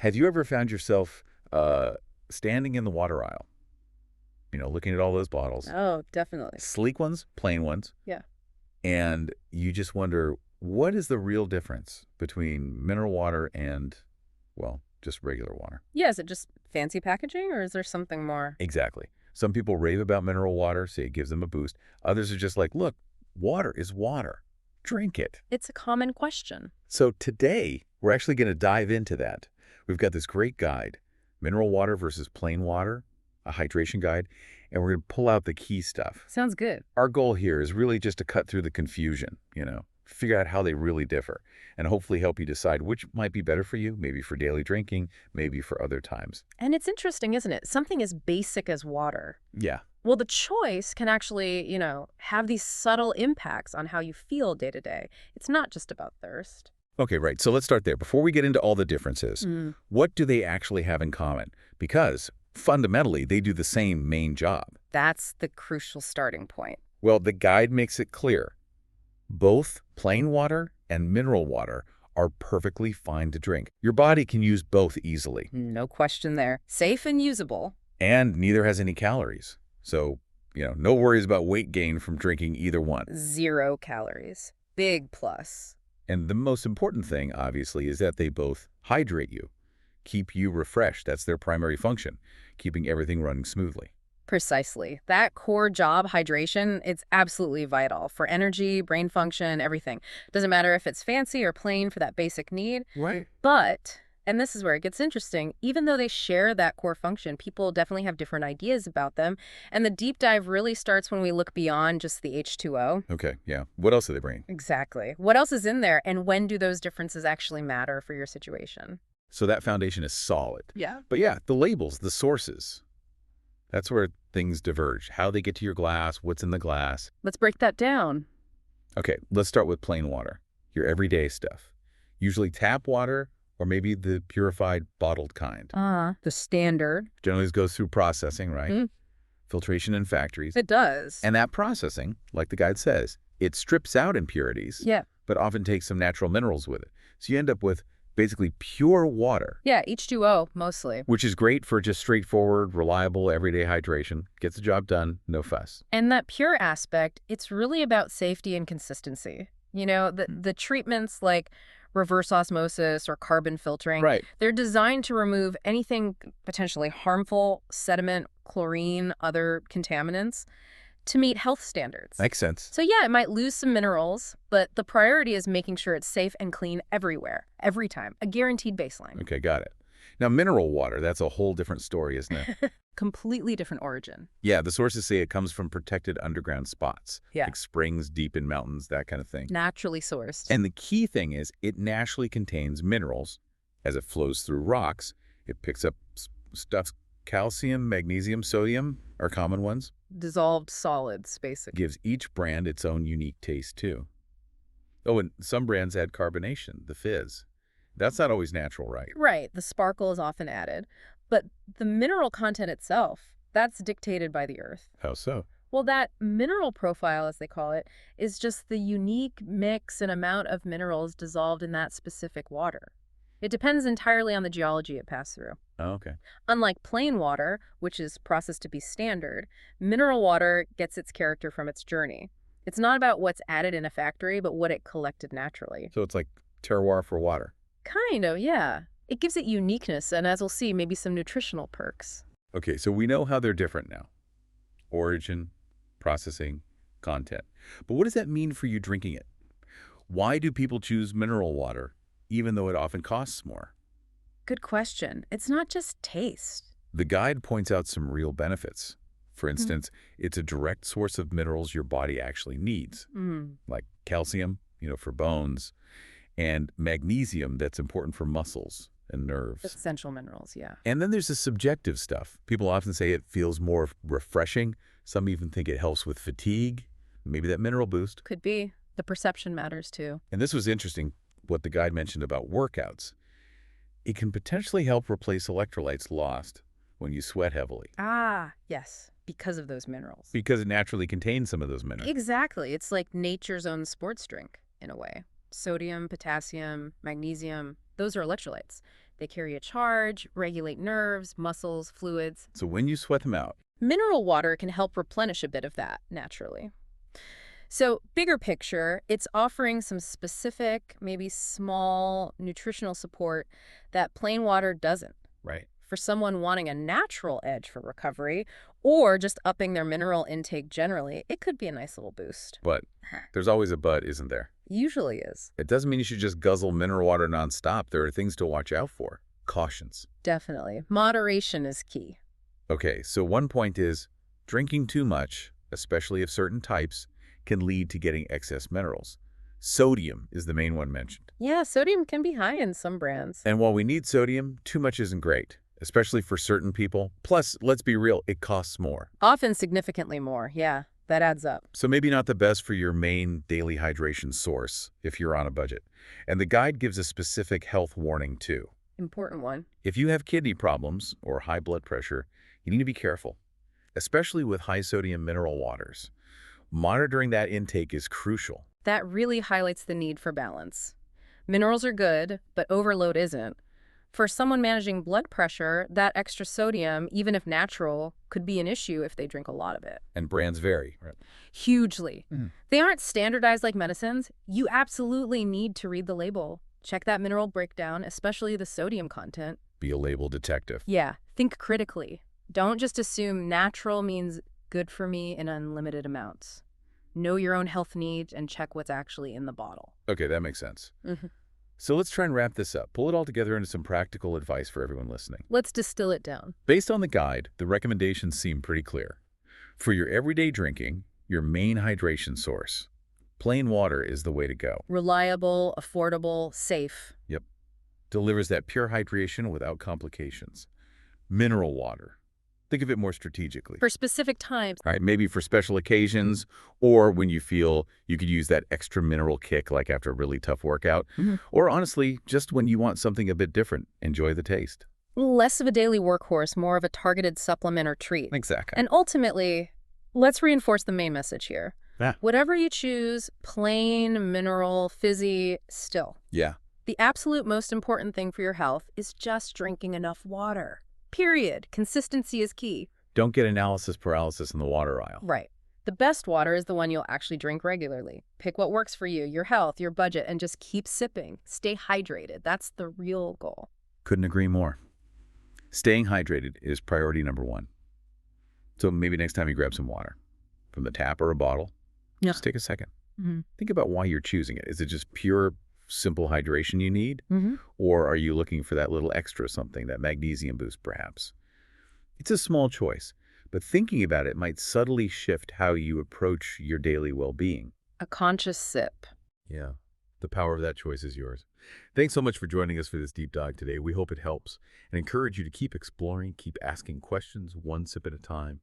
Have you ever found yourself standing in the water aisle, looking at all those bottles, Oh, definitely. sleek ones, plain ones, Yeah. and you just wonder, what is the real difference between mineral water and, well, just regular water? Yeah, is it just fancy packaging or is there something more? Exactly. Some people rave about mineral water, say it gives them a boost. Others are just like, look, water is water. Drink it. It's a common question. So today, we're actually going to dive into that. We've got this great guide, Mineral Water versus Plain Water, a hydration guide, and we're going to pull out the key stuff. Sounds good. Our goal here is really just to cut through the confusion, figure out how they really differ, and hopefully help you decide which might be better for you, maybe for daily drinking, maybe for other times. And it's interesting, isn't it? Something as basic as water. Yeah. Well, the choice can actually, have these subtle impacts on how you feel day to day. It's not just about thirst. Okay, right. So let's start there. Before we get into all the differences, what do they actually have in common? Because fundamentally, they do the same main job. That's the crucial starting point. Well, the guide makes it clear. Both plain water and mineral water are perfectly fine to drink. Your body can use both easily, No question there. Safe and usable. and neither has any calories. So, no worries about weight gain from drinking either one. 0 calories. Big plus. And the most important thing, obviously, is that they both hydrate you, keep you refreshed. That's their primary function, keeping everything running smoothly. Precisely. That core job, hydration, it's absolutely vital for energy, brain function, everything. Doesn't matter if it's fancy or plain for that basic need. Right. But, and this is where it gets interesting, even though they share that core function, people definitely have different ideas about them. And the deep dive really starts when we look beyond just the H2O. Okay, yeah. What else are they bringing? Exactly. What else is in there, and when do those differences actually matter for your situation? So that foundation is solid. Yeah. But yeah, the labels, the sources, that's where things diverge. How they get to your glass, what's in the glass. Let's break that down. Okay, let's start with plain water, your everyday stuff. Usually tap water or maybe the purified bottled kind. The standard. Generally goes through processing, right? Mm. Filtration in factories. It does. And that processing, like the guide says, it strips out impurities, Yeah. but often takes some natural minerals with it. So you end up with basically pure water, Yeah, H2O, mostly. which is great for just straightforward, reliable, everyday hydration. Gets the job done, no fuss. And that pure aspect, it's really about safety and consistency. The treatments like reverse osmosis or carbon filtering, Right. they're designed to remove anything potentially harmful, sediment, chlorine, other contaminants, to meet health standards. Makes sense. So yeah, it might lose some minerals, but the priority is making sure it's safe and clean everywhere, every time. A guaranteed baseline. Okay, got it. Now, mineral water, that's a whole different story, isn't it? Completely different origin. Yeah, the sources say it comes from protected underground spots, Yeah. like springs deep in mountains, that kind of thing. Naturally sourced. And the key thing is it naturally contains minerals. As it flows through rocks, it picks up stuff. Calcium, magnesium, sodium are common ones. Dissolved solids, basically. Gives each brand its own unique taste, too. Oh, and some brands add carbonation, the fizz. That's not always natural, right? Right, the sparkle is often added. But the mineral content itself, that's dictated by the earth. How so? Well, that mineral profile, as they call it, is just the unique mix and amount of minerals dissolved in that specific water. It depends entirely on the geology it passed through. Oh, okay. Unlike plain water, which is processed to be standard, mineral water gets its character from its journey. It's not about what's added in a factory, but what it collected naturally. So it's like terroir for water. Kind of, yeah. It gives it uniqueness, and as we'll see, maybe some nutritional perks. Okay, so we know how they're different now. Origin, processing, content. But what does that mean for you drinking it? Why do people choose mineral water, even though it often costs more? Good question. It's not just taste. The guide points out some real benefits. For instance, it's a direct source of minerals your body actually needs, like calcium, for bones, and magnesium that's important for muscles and nerves. Essential minerals, yeah. And then there's the subjective stuff. People often say it feels more refreshing. Some even think it helps with fatigue, maybe that mineral boost. Could be. The perception matters, too. And this was interesting, what the guide mentioned about workouts. It can potentially help replace electrolytes lost when you sweat heavily, Ah, yes, because of those minerals. because it naturally contains some of those minerals. Exactly. It's like nature's own sports drink, in a way. Sodium, potassium, magnesium, those are electrolytes. They carry a charge, regulate nerves, muscles, fluids. So when you sweat them out, Mineral water can help replenish a bit of that, naturally. So, bigger picture, it's offering some specific, maybe small nutritional support that plain water doesn't. right? For someone wanting a natural edge for recovery, or just upping their mineral intake generally, it could be a nice little boost. But there's always a but, isn't there? Usually is. It doesn't mean you should just guzzle mineral water nonstop. There are things to watch out for. Cautions. Definitely. Moderation is key. Okay, so one point is drinking too much, especially of certain types, can lead to getting excess minerals. Sodium is the main one mentioned. Yeah, sodium can be high in some brands. And while we need sodium, too much isn't great, especially for certain people. Plus, let's be real, it costs more. Often significantly more. Yeah, that adds up. So maybe not the best for your main daily hydration source if you're on a budget. And the guide gives a specific health warning too. Important one. If you have kidney problems or high blood pressure, you need to be careful, especially with high sodium mineral waters. Monitoring that intake is crucial. That really highlights the need for balance. Minerals are good, but overload isn't. For someone managing blood pressure, that extra sodium, even if natural, could be an issue if they drink a lot of it. And brands vary, right? Hugely. They aren't standardized like medicines. You absolutely need to read the label. Check that mineral breakdown, especially the sodium content. Be a label detective. Yeah, think critically. Don't just assume natural means good for me in unlimited amounts. Know your own health needs and check what's actually in the bottle. Okay, that makes sense. Mm-hmm. So let's try and wrap this up. Pull it all together into some practical advice for everyone listening. Let's distill it down. Based on the guide, the recommendations seem pretty clear. For your everyday drinking, your main hydration source, plain water is the way to go. Reliable, affordable, safe. Yep. Delivers that pure hydration without complications. Mineral water. Think of it more strategically. For specific times. Right, maybe for special occasions or when you feel you could use that extra mineral kick like after a really tough workout. Or honestly, just when you want something a bit different. Enjoy the taste. Less of a daily workhorse, more of a targeted supplement or treat. Exactly. And ultimately, let's reinforce the main message here. Yeah. Whatever you choose, plain, mineral, fizzy, still. Yeah. The absolute most important thing for your health is just drinking enough water. Period. Consistency is key. Don't get analysis paralysis in the water aisle. Right. The best water is the one you'll actually drink regularly. Pick what works for you, your health, your budget, and just keep sipping. Stay hydrated. That's the real goal. Couldn't agree more. Staying hydrated is priority number one. So maybe next time you grab some water from the tap or a bottle, just take a second. Think about why you're choosing it. Is it just pure, simple hydration you need? Or are you looking for that little extra something, that magnesium boost perhaps? It's a small choice, but thinking about it might subtly shift how you approach your daily well-being. A conscious sip. Yeah, the power of that choice is yours. Thanks so much for joining us for this deep dive today. We hope it helps and encourage you to keep exploring, keep asking questions one sip at a time.